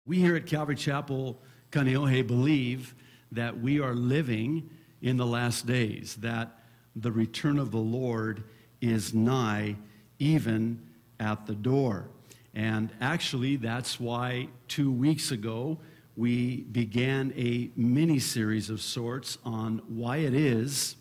We here at Calvary Chapel, Kaneohe, believe that we are living in the last days, that the return of the Lord is nigh, even at the door. And actually, that's why 2 weeks ago, we began a mini-series of sorts on why it is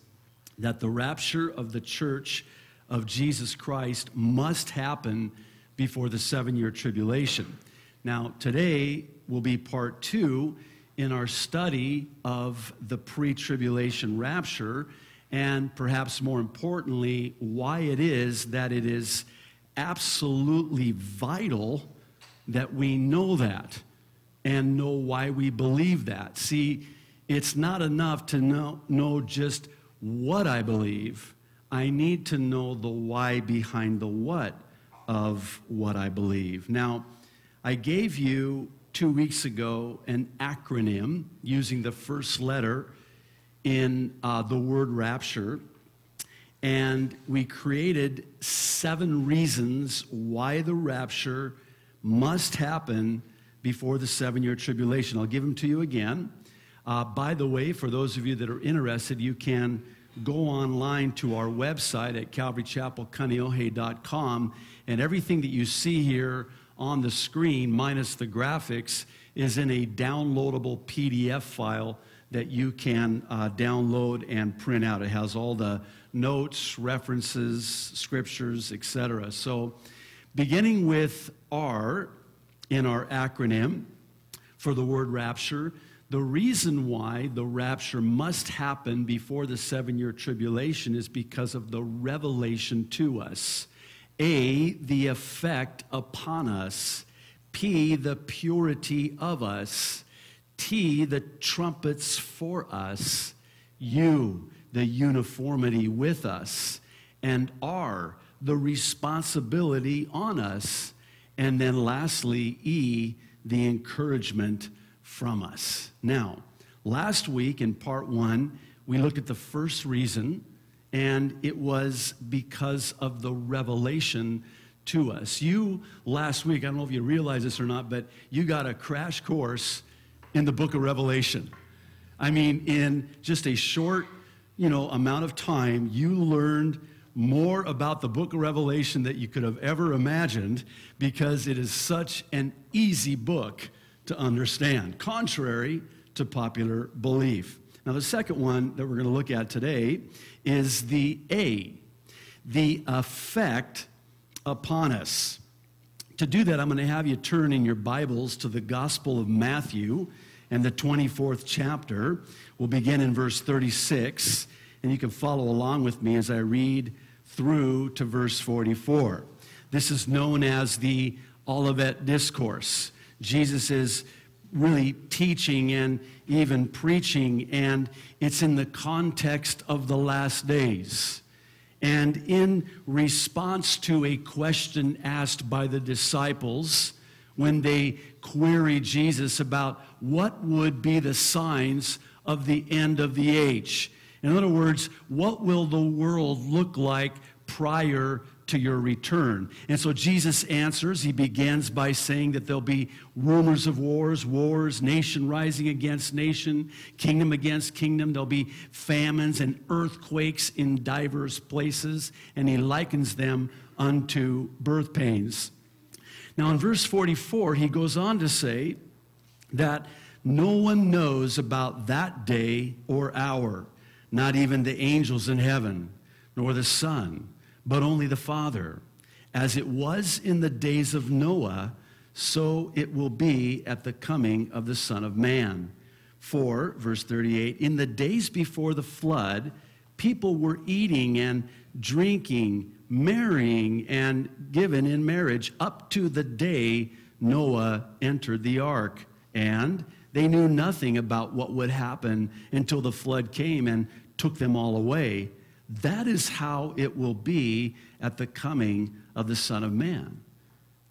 that the rapture of the church of Jesus Christ must happen before the 7-year tribulation. Now, today will be part 2 in our study of the PreTribulation Rapture, and perhaps more importantly, why it is that it is absolutely vital that we know that and know why we believe that. See, it's not enough to know just what I believe. I need to know the why behind the what of what I believe. Now, I gave you 2 weeks ago an acronym using the first letter in the word rapture, and we created 7 reasons why the rapture must happen before the 7-year tribulation. I'll give them to you again. By the way, for those of you that are interested, you can go online to our website at calvarychapelkaneohe.com, and everything that you see here on the screen, minus the graphics, is in a downloadable PDF file that you can download and print out. It has all the notes, references, scriptures, etc. So, beginning with R in our acronym for the word rapture, the reason why the rapture must happen before the 7-year tribulation is because of the revelation to us. A, the effect upon us. P, the purity of us. T, the trumpets for us. U, the uniformity with us. And R, the responsibility on us. And then lastly, E, the encouragement from us. Now, last week in part 1, we looked at the first reason, and it was because of the revelation to us. You, last week, I don't know if you realize this or not, but you got a crash course in the book of Revelation. I mean, in just a short, amount of time, you learned more about the book of Revelation that you could have ever imagined, because it is such an easy book to understand, contrary to popular belief. Now, the second one that we're going to look at today is the A, the effect upon us. To do that, I'm going to have you turn in your Bibles to the Gospel of Matthew and the 24th chapter. We'll begin in verse 36, and you can follow along with me as I read through to verse 44. This is known as the Olivet Discourse. Jesus is really teaching and even preaching, and it's in the context of the last days. And in response to a question asked by the disciples when they queried Jesus about what would be the signs of the end of the age. In other words, what will the world look like prior to your return? And so Jesus answers. He begins by saying that there'll be rumors of wars, nation rising against nation, kingdom against kingdom. There'll be famines and earthquakes in diverse places, and he likens them unto birth pains. Now in verse 44, he goes on to say that no one knows about that day or hour, not even the angels in heaven, nor the Son, but only the Father. As it was in the days of Noah, so it will be at the coming of the Son of Man. For, verse 38, in the days before the flood, people were eating and drinking, marrying, and given in marriage up to the day Noah entered the ark. And they knew nothing about what would happen until the flood came and took them all away. That is how it will be at the coming of the Son of Man.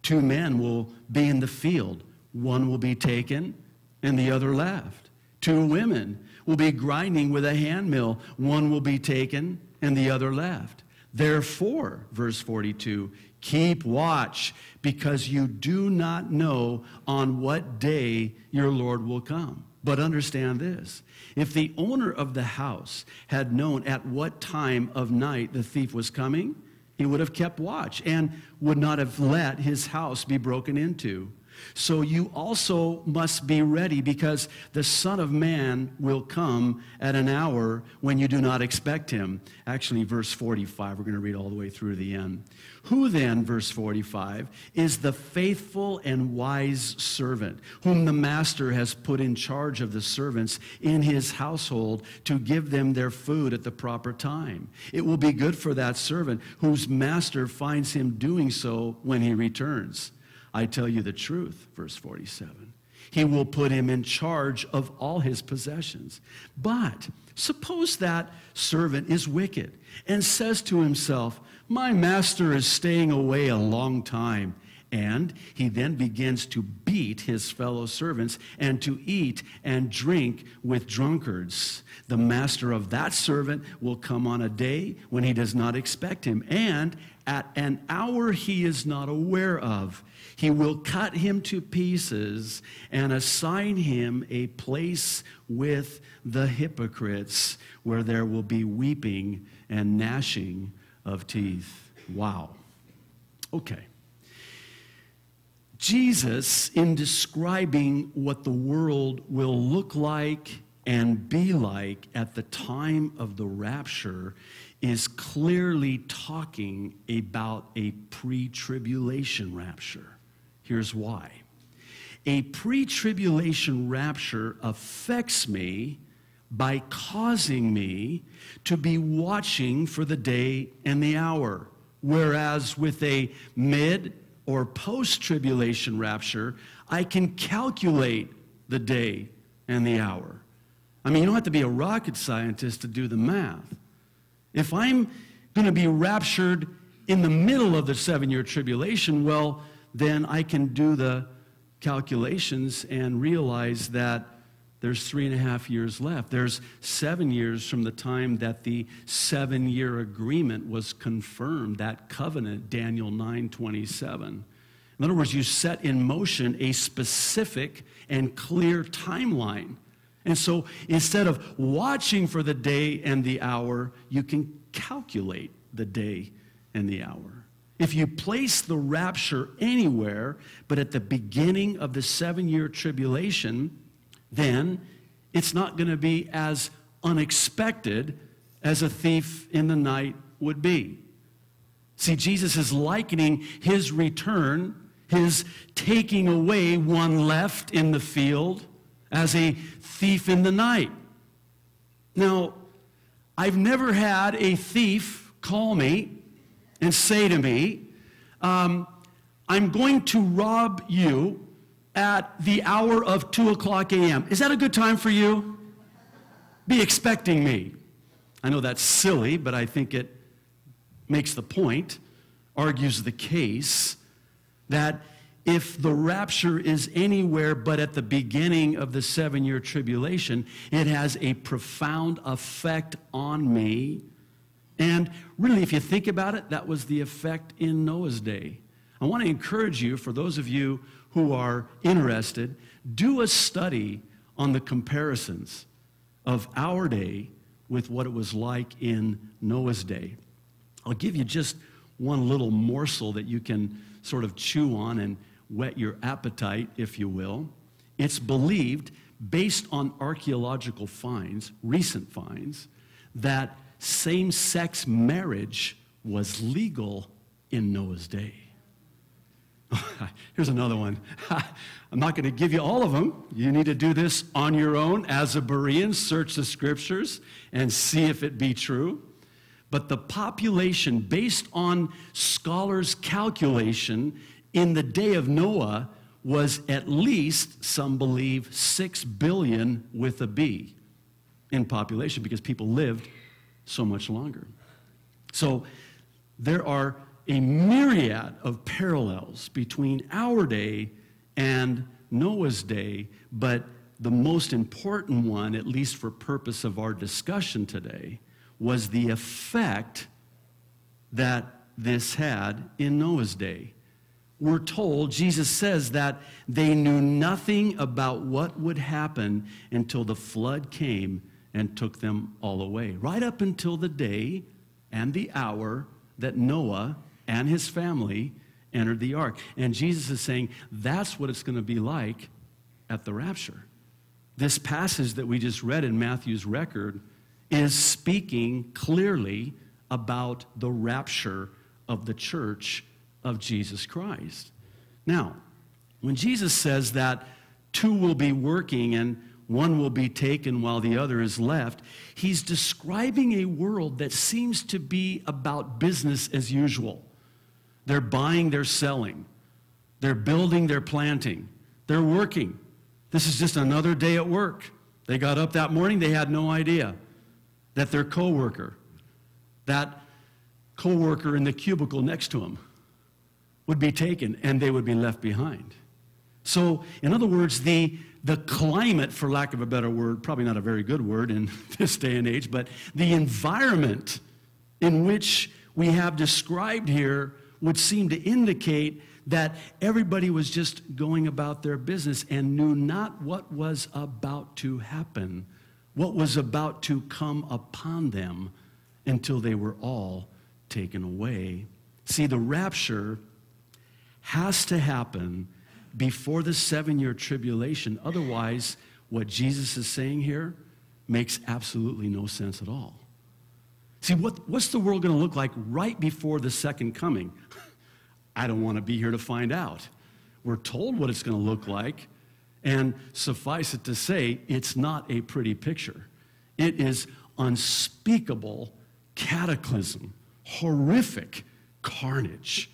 2 men will be in the field. One will be taken and the other left. 2 women will be grinding with a handmill. One will be taken and the other left. Therefore, verse 42, Keep watch, because you do not know on what day your Lord will come. But understand this, if the owner of the house had known at what time of night the thief was coming, he would have kept watch and would not have let his house be broken into. So you also must be ready, because the Son of Man will come at an hour when you do not expect him. Actually, verse 45, we're going to read all the way through to the end. Who then, verse 45, is the faithful and wise servant whom the master has put in charge of the servants in his household to give them their food at the proper time? It will be good for that servant whose master finds him doing so when he returns. I tell you the truth, verse 47. He will put him in charge of all his possessions. But suppose that servant is wicked and says to himself, my master is staying away a long time. And he then begins to beat his fellow servants and to eat and drink with drunkards. The master of that servant will come on a day when he does not expect him, and at an hour he is not aware of. He will cut him to pieces and assign him a place with the hypocrites, where there will be weeping and gnashing of teeth. Wow. Okay. Jesus, in describing what the world will look like and be like at the time of the rapture, is clearly talking about a pre-tribulation rapture. Here's why. A pre-tribulation rapture affects me by causing me to be watching for the day and the hour, whereas with a mid- or post-tribulation rapture, I can calculate the day and the hour. I mean, you don't have to be a rocket scientist to do the math. If I'm going to be raptured in the middle of the 7-year tribulation, well, then I can do the calculations and realize that there's 3.5 years left. There's 7 years from the time that the 7-year agreement was confirmed, that covenant, Daniel 9:27. In other words, you set in motion a specific and clear timeline. And so instead of watching for the day and the hour, you can calculate the day and the hour. If you place the rapture anywhere but at the beginning of the 7-year tribulation, then it's not going to be as unexpected as a thief in the night would be. See, Jesus is likening his return, his taking away one left in the field, as a thief in the night. Now, I've never had a thief call me and say to me, I'm going to rob you at the hour of 2 o'clock a.m. Is that a good time for you? Be expecting me. I know that's silly, but I think it makes the point, argues the case, that if the rapture is anywhere but at the beginning of the 7-year tribulation, it has a profound effect on me. And really, if you think about it, that was the effect in Noah's day. I want to encourage you, for those of you who are interested, do a study on the comparisons of our day with what it was like in Noah's day. I'll give you just one little morsel that you can sort of chew on and whet your appetite, if you will. It's believed, based on archaeological finds, recent finds, that same-sex marriage was legal in Noah's day. Here's another one. I'm not going to give you all of them. You need to do this on your own as a Berean. Search the scriptures and see if it be true. But the population, based on scholars' calculation, in the day of Noah was at least, some believe, 6 billion with a B in population, because people lived so much longer. So there are a myriad of parallels between our day and Noah's day, but the most important one, at least for purpose of our discussion today, was the effect that this had in Noah's day. We're told, Jesus says that they knew nothing about what would happen until the flood came and took them all away. Right up until the day and the hour that Noah and his family entered the ark. And Jesus is saying that's what it's going to be like at the rapture. This passage that we just read in Matthew's record is speaking clearly about the rapture of the church of Jesus Christ. Now, when Jesus says that two will be working and one will be taken while the other is left, he's describing a world that seems to be about business as usual. They're buying, they're selling. They're building, they're planting. They're working. This is just another day at work. They got up that morning, they had no idea that their coworker, that coworker in the cubicle next to them, would be taken and they would be left behind. So, in other words, the climate, for lack of a better word, probably not a very good word in this day and age, but the environment in which we have described here would seem to indicate that everybody was just going about their business and knew not what was about to happen, what was about to come upon them until they were all taken away. See, the rapture has to happen before the 7-year tribulation. Otherwise, what Jesus is saying here makes absolutely no sense at all. See, what's the world going to look like right before the second coming? I don't want to be here to find out. We're told what it's going to look like, and suffice it to say, it's not a pretty picture. It is unspeakable cataclysm, horrific carnage.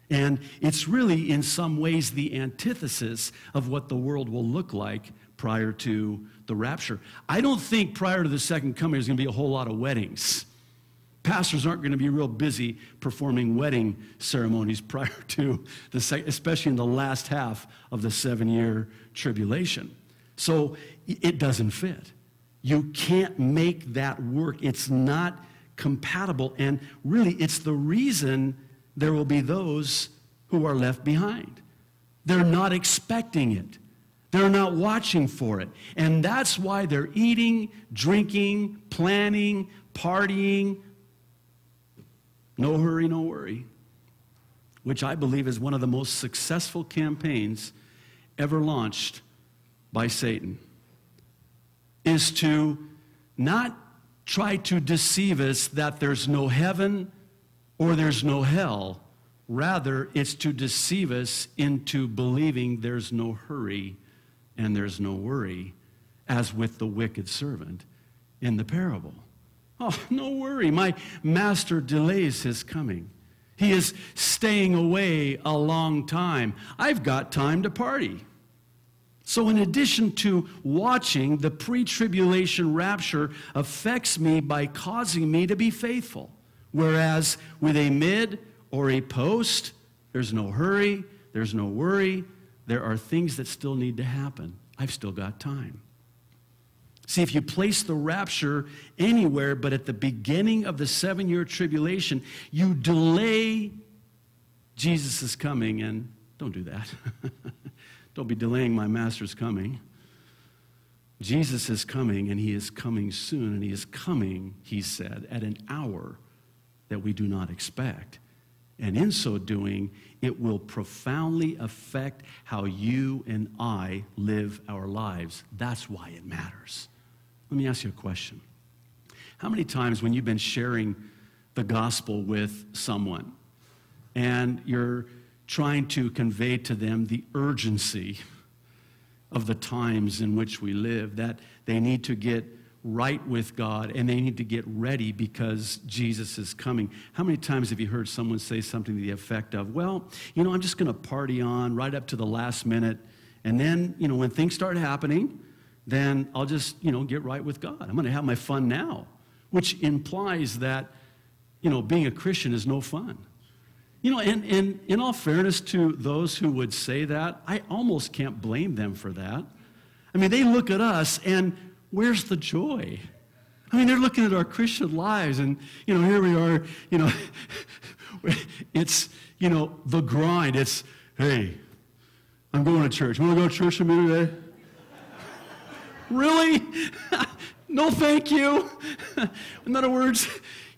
And it's really, in some ways, the antithesis of what the world will look like prior to the rapture. I don't think prior to the second coming there's going to be a whole lot of weddings. Pastors aren't going to be real busy performing wedding ceremonies prior to especially in the last half of the 7-year tribulation. So it doesn't fit. You can't make that work. It's not compatible. And really, it's the reason there will be those who are left behind. They're not expecting it. They're not watching for it. And that's why they're eating, drinking, planning, partying. No hurry, no worry. Which I believe is one of the most successful campaigns ever launched by Satan. Is to not try to deceive us that there's no heaven or there's no hell. Rather, it's to deceive us into believing there's no hurry and there's no worry, as with the wicked servant in the parable. Oh, no worry, my master delays his coming. He is staying away a long time. I've got time to party. So in addition to watching, the pre-tribulation rapture affects me by causing me to be faithful. Whereas with a mid or a post, there's no hurry, there's no worry. There are things that still need to happen. I've still got time. See, if you place the rapture anywhere but at the beginning of the 7-year tribulation, you delay Jesus' coming, and don't do that. Don't be delaying my master's coming. Jesus is coming, and he is coming soon, and he is coming, he said, at an hour that we do not expect. And in so doing, it will profoundly affect how you and I live our lives. That's why it matters. Let me ask you a question. How many times when you've been sharing the gospel with someone and you're trying to convey to them the urgency of the times in which we live, that they need to get right with God and they need to get ready because Jesus is coming. How many times have you heard someone say something to the effect of, well, you know, I'm just going to party on right up to the last minute, and then, you know, when things start happening, then I'll just, you know, get right with God. I'm going to have my fun now, which implies that, you know, being a Christian is no fun. You know, and in all fairness to those who would say that, I almost can't blame them for that. I mean, they look at us and where's the joy? I mean, they're looking at our Christian lives and, you know, here we are, you know, It's, the grind. It's, hey, I'm going to church. You want to go to church with me today? Really? No, thank you. In other words,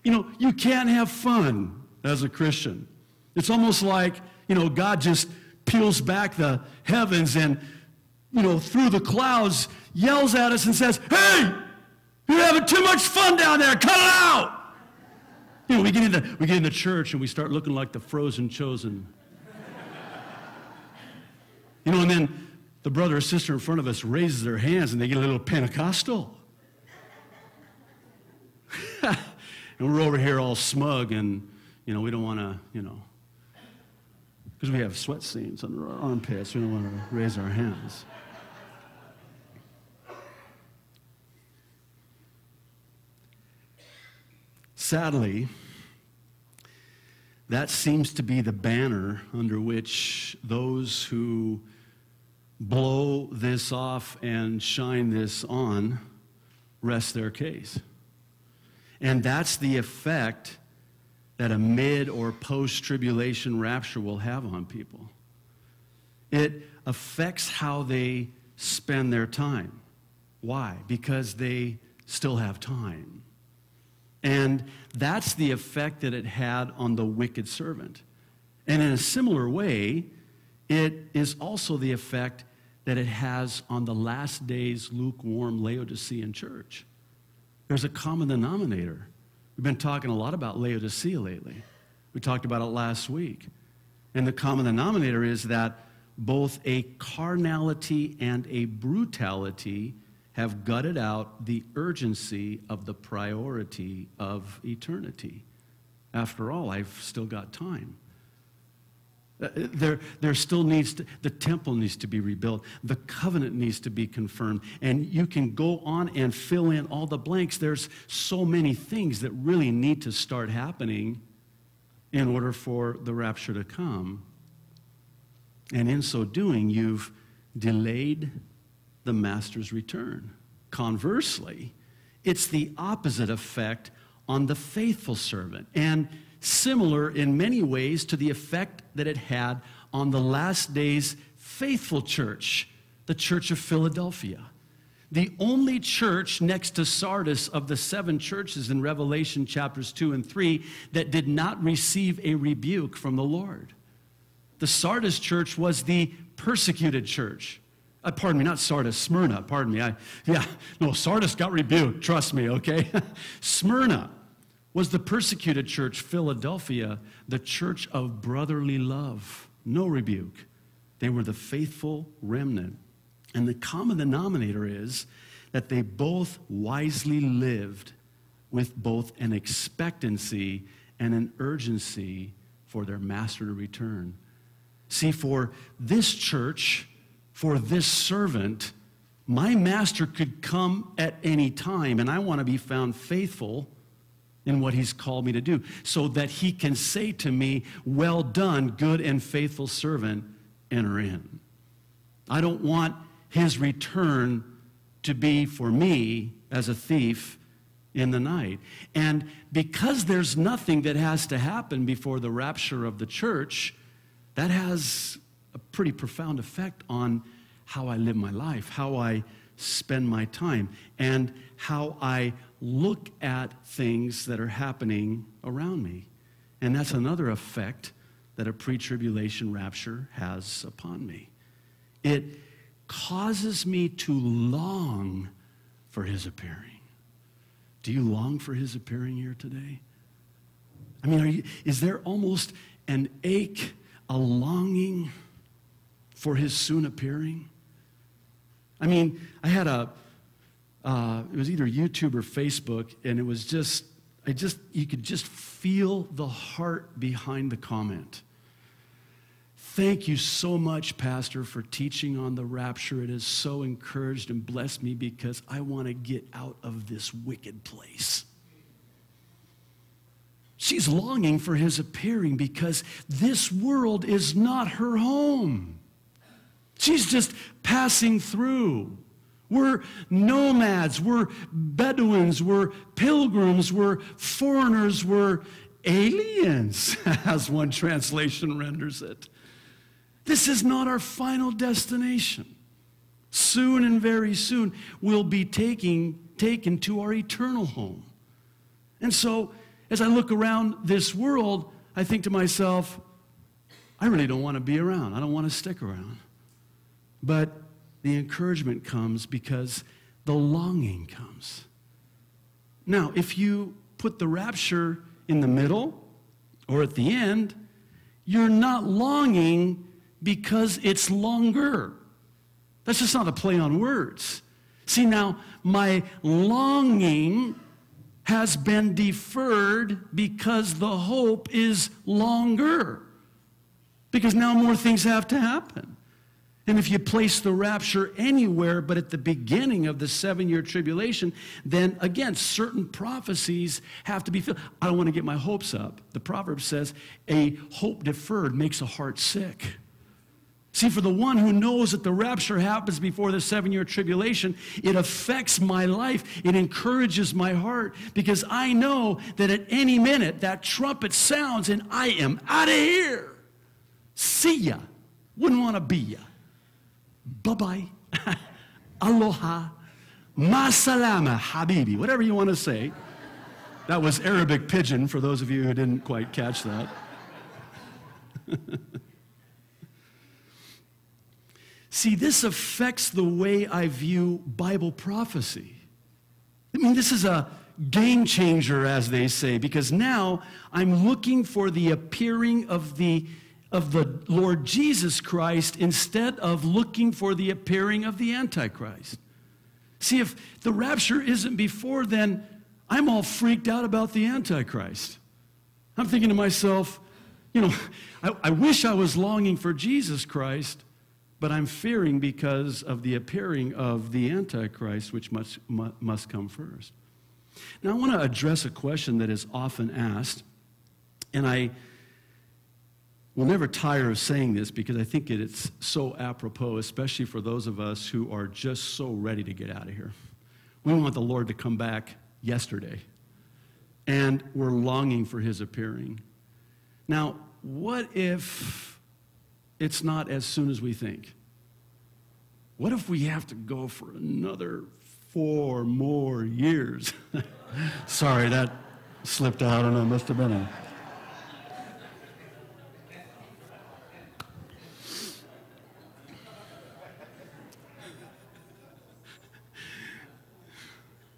you can't have fun as a Christian. It's almost like, God just peels back the heavens and, through the clouds, yells at us and says, hey, you're having too much fun down there. Cut it out. We get into church and we start looking like the frozen chosen. And then the brother or sister in front of us raises their hands and they get a little Pentecostal. And we're over here all smug and, we don't want to, because we have sweat stains under our armpits. We don't want to raise our hands. Sadly, that seems to be the banner under which those who blow this off and shine this on rest their case. And that's the effect that a mid or post-tribulation rapture will have on people. It affects how they spend their time. Why? Because they still have time. And that's the effect that it had on the wicked servant. And in a similar way, it is also the effect that it has on the last days lukewarm Laodicean church. There's a common denominator. We've been talking a lot about Laodicea lately. We talked about it last week. And the common denominator is that both a carnality and a brutality have gutted out the urgency of the priority of eternity. After all, I've still got time. There still needs to, the temple needs to be rebuilt. The covenant needs to be confirmed. And you can go on and fill in all the blanks. There's so many things that really need to start happening in order for the rapture to come. And in so doing, you've delayed the master's return. Conversely, it's the opposite effect on the faithful servant, and similar in many ways to the effect that it had on the last days faithful church, the church of Philadelphia. The only church next to Sardis of the 7 churches in Revelation chapters 2 and 3 that did not receive a rebuke from the Lord. The Sardis church was the persecuted church. Pardon me, not Sardis, Smyrna, pardon me. Sardis got rebuked, trust me, okay? Smyrna was the persecuted church. Philadelphia, the church of brotherly love, no rebuke. They were the faithful remnant. And the common denominator is that they both wisely lived with both an expectancy and an urgency for their master to return. See, for this church, for this servant, my master could come at any time, and I want to be found faithful in what he's called me to do, so that he can say to me, well done, good and faithful servant, enter in. I don't want his return to be for me as a thief in the night. And because there's nothing that has to happen before the rapture of the church, that has a pretty profound effect on how I live my life, how I spend my time, and how I look at things that are happening around me. And that's another effect that a pre-tribulation rapture has upon me. It causes me to long for his appearing. Do you long for his appearing here today? I mean, is there almost an ache, a longing for his soon appearing? I mean, I had it was either YouTube or Facebook, and it was you could just feel the heart behind the comment. Thank you so much, Pastor, for teaching on the rapture. It has so encouraged and blessed me because I want to get out of this wicked place. She's longing for his appearing because this world is not her home. She's just passing through. We're nomads, we're Bedouins, we're pilgrims, we're foreigners, we're aliens, as one translation renders it. This is not our final destination. Soon and very soon, we'll be taken to our eternal home. And so, as I look around this world, I think to myself, I really don't want to be around. I don't want to stick around. But the encouragement comes because the longing comes. Now, if you put the rapture in the middle or at the end, you're not longing because it's longer. That's just not a play on words. See, now, my longing has been deferred because the hope is longer. Because now more things have to happen. And if you place the rapture anywhere but at the beginning of the 7-year tribulation, then again, certain prophecies have to be filled. I don't want to get my hopes up. The proverb says, a hope deferred makes a heart sick. See, for the one who knows that the rapture happens before the 7-year tribulation, it affects my life. It encourages my heart because I know that at any minute that trumpet sounds and I am out of here. See ya. Wouldn't want to be ya. Bye-bye. Aloha. Masalama, habibi. Whatever you want to say. That was Arabic pigeon for those of you who didn't quite catch that. See, this affects the way I view Bible prophecy. I mean, this is a game changer, as they say, because now I'm looking for the appearing of the Lord Jesus Christ instead of looking for the appearing of the Antichrist. See, if the rapture isn't before, then I'm all freaked out about the Antichrist. I'm thinking to myself, you know, I wish I was longing for Jesus Christ, but I'm fearing because of the appearing of the Antichrist, which must come first. Now, I want to address a question that is often asked, and I will never tire of saying this because I think it's so apropos, especially for those of us who are just so ready to get out of here. We want the Lord to come back yesterday, and we're longing for his appearing. Now, what if it's not as soon as we think? What if we have to go for another 4 more years? Sorry, that slipped out. I don't know, it must have been a...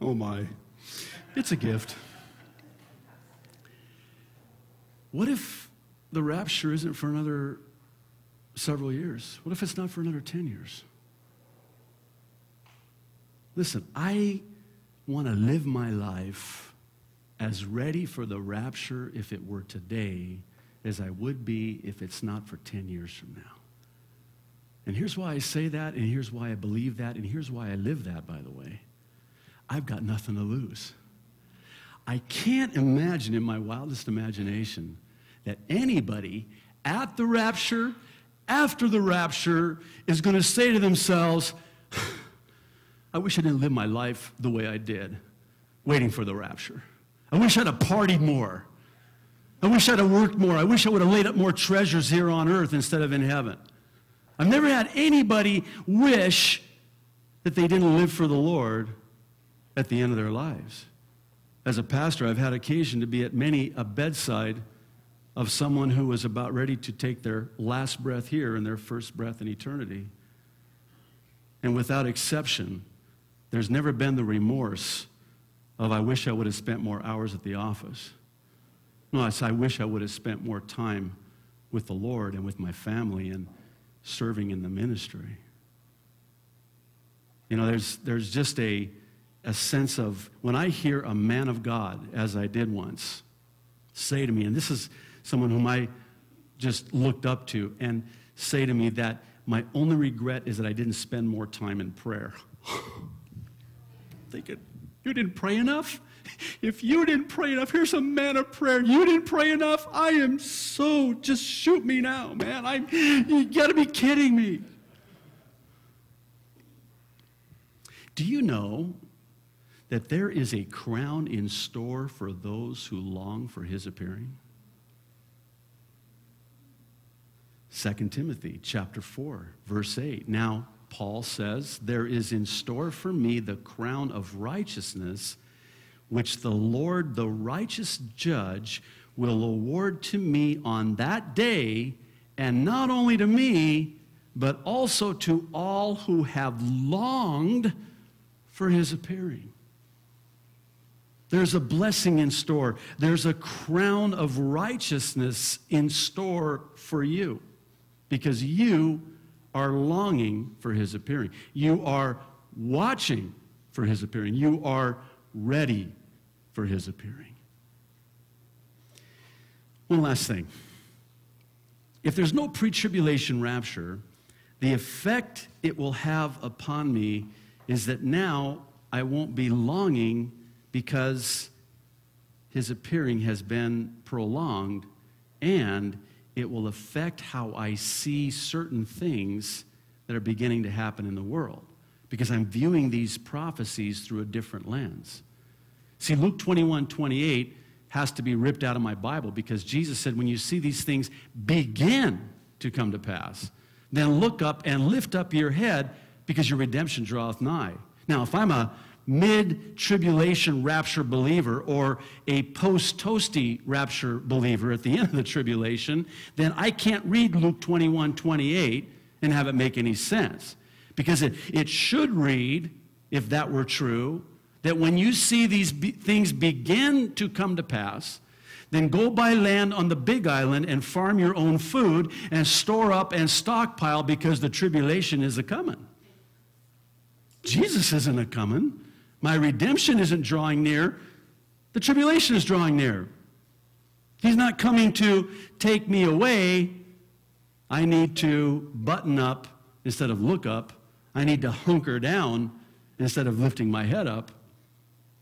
Oh my, it's a gift. What if the rapture isn't for another several years? What if it's not for another 10 years? Listen, I want to live my life as ready for the rapture if it were today as I would be if it's not for 10 years from now. And here's why I say that, and here's why I believe that, and here's why I live that, by the way. I've got nothing to lose. I can't imagine in my wildest imagination that anybody at the rapture, after the rapture, is going to say to themselves, I wish I didn't live my life the way I did, waiting for the rapture. I wish I'd have partied more. I wish I'd have worked more. I wish I would have laid up more treasures here on earth instead of in heaven. I've never had anybody wish that they didn't live for the Lord at the end of their lives. As a pastor, I've had occasion to be at many a bedside of someone who was about ready to take their last breath here and their first breath in eternity. And without exception, there's never been the remorse of, I wish I would have spent more hours at the office. No, it's, I wish I would have spent more time with the Lord and with my family and serving in the ministry. You know, there's just a sense of, when I hear a man of God, as I did once, say to me, and this is someone whom I just looked up to, and say to me that my only regret is that I didn't spend more time in prayer. Thinking, you didn't pray enough? If you didn't pray enough, here's a man of prayer. You didn't pray enough? I am so, just shoot me now, man. You gotta be kidding me. Do you know that there is a crown in store for those who long for his appearing? 2 Timothy chapter 4, verse 8. Now, Paul says, there is in store for me the crown of righteousness, which the Lord, the righteous judge, will award to me on that day, and not only to me, but also to all who have longed for his appearing. There's a blessing in store. There's a crown of righteousness in store for you, because you are longing for his appearing. You are watching for his appearing. You are ready for his appearing. One last thing. If there's no pre-tribulation rapture, the effect it will have upon me is that now I won't be longing because his appearing has been prolonged, and it will affect how I see certain things that are beginning to happen in the world, because I'm viewing these prophecies through a different lens. See, Luke 21:28 has to be ripped out of my Bible, because Jesus said, when you see these things begin to come to pass, then look up and lift up your head, because your redemption draweth nigh. Now, if I'm a mid-tribulation rapture believer or a post-toasty rapture believer at the end of the tribulation, then I can't read Luke 21:28 and have it make any sense. Because it should read, if that were true, that when you see these things begin to come to pass, then go buy land on the big island and farm your own food and store up and stockpile, because the tribulation is a-coming. Jesus isn't a-coming. My redemption isn't drawing near. The tribulation is drawing near. He's not coming to take me away. I need to button up instead of look up. I need to hunker down instead of lifting my head up.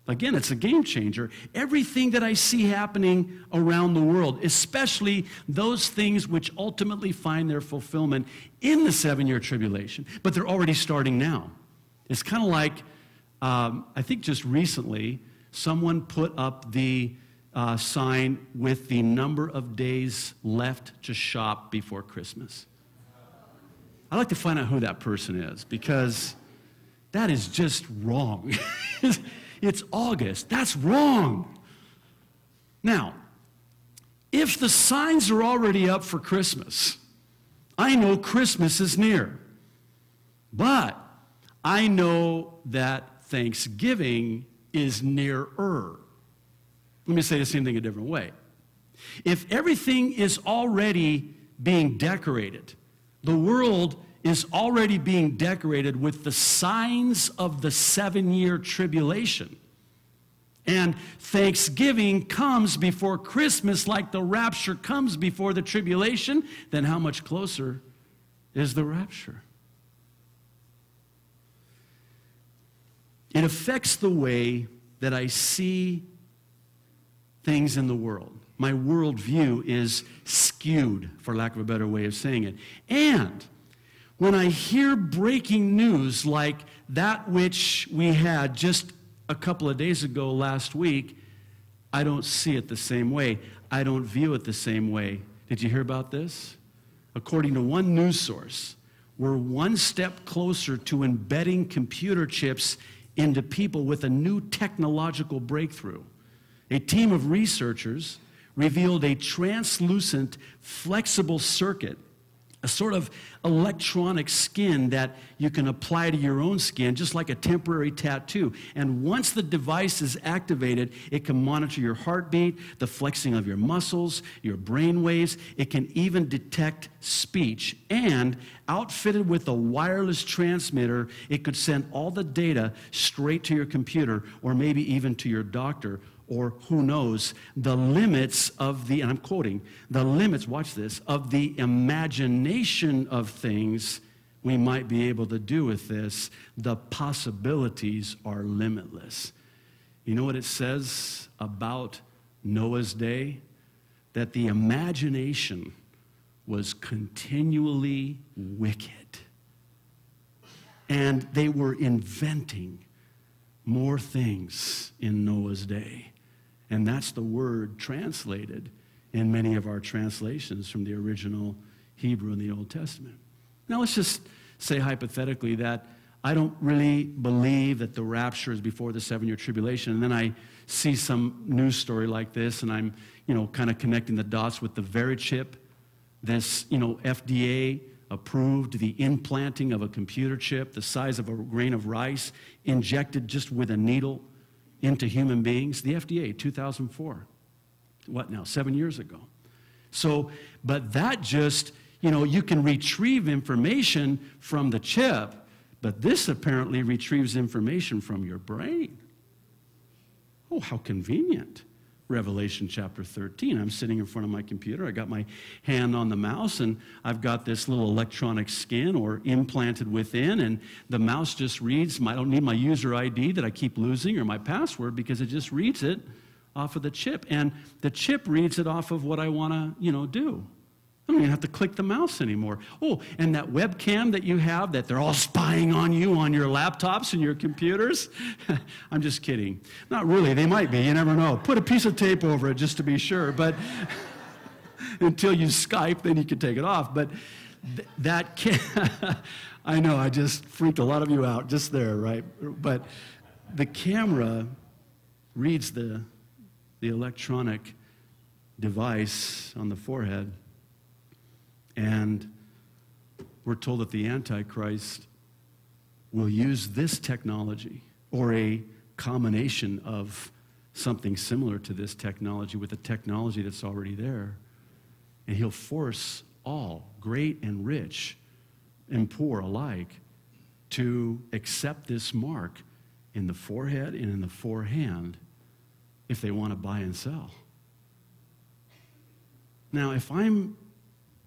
Again, it's a game changer. Everything that I see happening around the world, especially those things which ultimately find their fulfillment in the 7-year tribulation, but they're already starting now. It's kind of like, I think just recently, someone put up the sign with the number of days left to shop before Christmas. I'd like to find out who that person is, because that is just wrong. It's August. That's wrong. Now, if the signs are already up for Christmas, I know Christmas is near. But I know that Thanksgiving is nearer. Let me say the same thing a different way. If everything is already being decorated, the world is already being decorated with the signs of the 7-year tribulation, and Thanksgiving comes before Christmas like the rapture comes before the tribulation, then how much closer is the rapture? It affects the way that I see things in the world. My worldview is skewed, for lack of a better way of saying it. And when I hear breaking news like that which we had just a couple of days ago last week, I don't see it the same way. I don't view it the same way. Did you hear about this? According to one news source, we're one step closer to embedding computer chips into people with a new technological breakthrough. A team of researchers revealed a translucent, flexible circuit, a sort of electronic skin that you can apply to your own skin, just like a temporary tattoo. And once the device is activated, it can monitor your heartbeat, the flexing of your muscles, your brain waves. It can even detect speech. And outfitted with a wireless transmitter, it could send all the data straight to your computer, or maybe even to your doctor, or who knows, the limits of the, and I'm quoting, the limits, watch this, of the imagination of things we might be able to do with this. The possibilities are limitless. You know what it says about Noah's day? That the imagination was continually wicked. And they were inventing more things in Noah's day. And that's the word translated in many of our translations from the original Hebrew in the Old Testament. Now let's just say hypothetically that I don't really believe that the rapture is before the 7-year tribulation, and then I see some news story like this, and I'm, kind of connecting the dots with the very chip, this, FDA approved the implanting of a computer chip the size of a grain of rice injected just with a needle into human beings. The FDA, 2004. What now, 7 years ago. So, but that just, you can retrieve information from the chip, but this apparently retrieves information from your brain. Oh, how convenient. Revelation chapter 13. I'm sitting in front of my computer. I got my hand on the mouse, and I've got this little electronic skin or implanted within, and the mouse just reads. I don't need my user ID that I keep losing or my password, because it just reads it off of the chip. And the chip reads it off of what I want to, do. I don't even have to click the mouse anymore. Oh, and that webcam that you have, that they're all spying on you on your laptops and your computers. I'm just kidding. Not really. They might be. You never know. Put a piece of tape over it just to be sure. But until you Skype, then you can take it off. But that I know, I just freaked a lot of you out just there, right? But the camera reads the electronic device on the forehead. And we're told that the Antichrist will use this technology, or a combination of something similar to this technology with the technology that's already there. And he'll force all, great and rich and poor alike, to accept this mark in the forehead and in the forehand if they want to buy and sell. Now, if I'm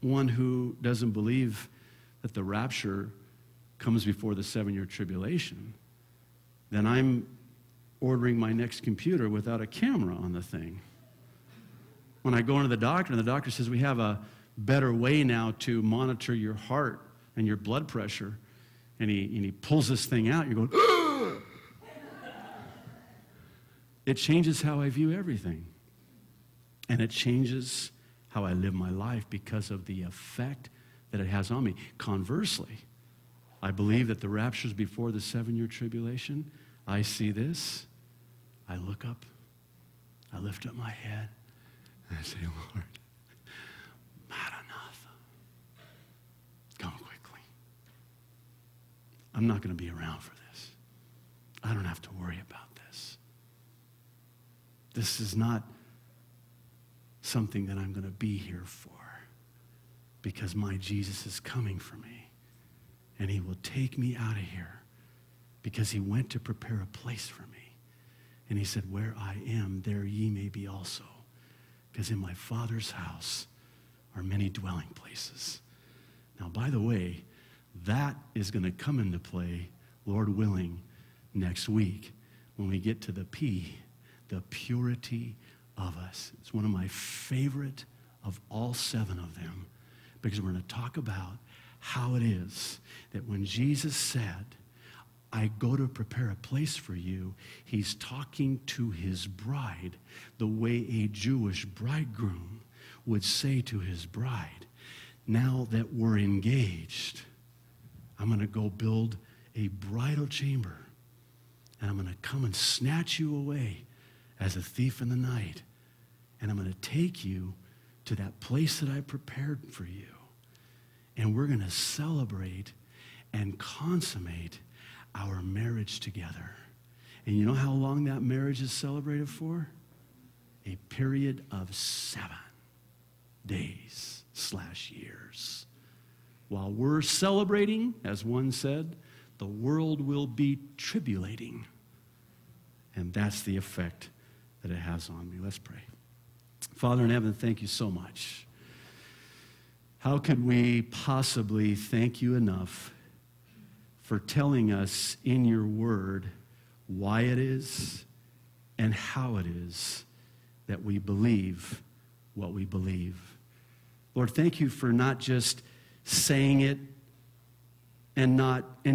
one who doesn't believe that the rapture comes before the 7-year tribulation, then I'm ordering my next computer without a camera on the thing. When I go into the doctor, and the doctor says, we have a better way now to monitor your heart and your blood pressure, and he pulls this thing out, you're going, it changes how I view everything. And it changes how I live my life because of the effect that it has on me. Conversely, I believe that the rapture is before the 7-year tribulation. I see this. I look up. I lift up my head. And I say, Lord, Maranatha, come quickly. I'm not going to be around for this. I don't have to worry about this. This is not something that I'm going to be here for, because my Jesus is coming for me, and he will take me out of here, because he went to prepare a place for me. And he said, where I am, there ye may be also, because in my Father's house are many dwelling places. Now, by the way, that is going to come into play, Lord willing, next week when we get to the P, the purity of us. It's one of my favorite of all 7 of them, because we're going to talk about how it is that when Jesus said, I go to prepare a place for you, he's talking to his bride the way a Jewish bridegroom would say to his bride, now that we're engaged, I'm going to go build a bridal chamber, and I'm going to come and snatch you away as a thief in the night, and I'm going to take you to that place that I prepared for you, and we're going to celebrate and consummate our marriage together. And you know how long that marriage is celebrated for? A period of 7 days/years. While we're celebrating, as one said, the world will be tribulating. And that's the effect that it has on me. Let's pray. Father in heaven, thank you so much. How could we possibly thank you enough for telling us in your word why it is and how it is that we believe what we believe. Lord, thank you for not just saying it and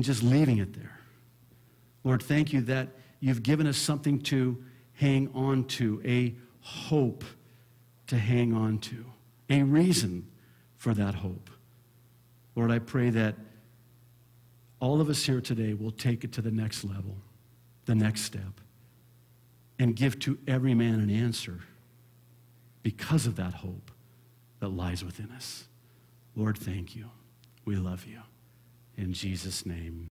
just leaving it there. Lord, thank you that you've given us something to hang on to, a hope to hang on to, a reason for that hope. Lord, I pray that all of us here today will take it to the next level, the next step, and give to every man an answer because of that hope that lies within us. Lord, thank you. We love you. In Jesus' name.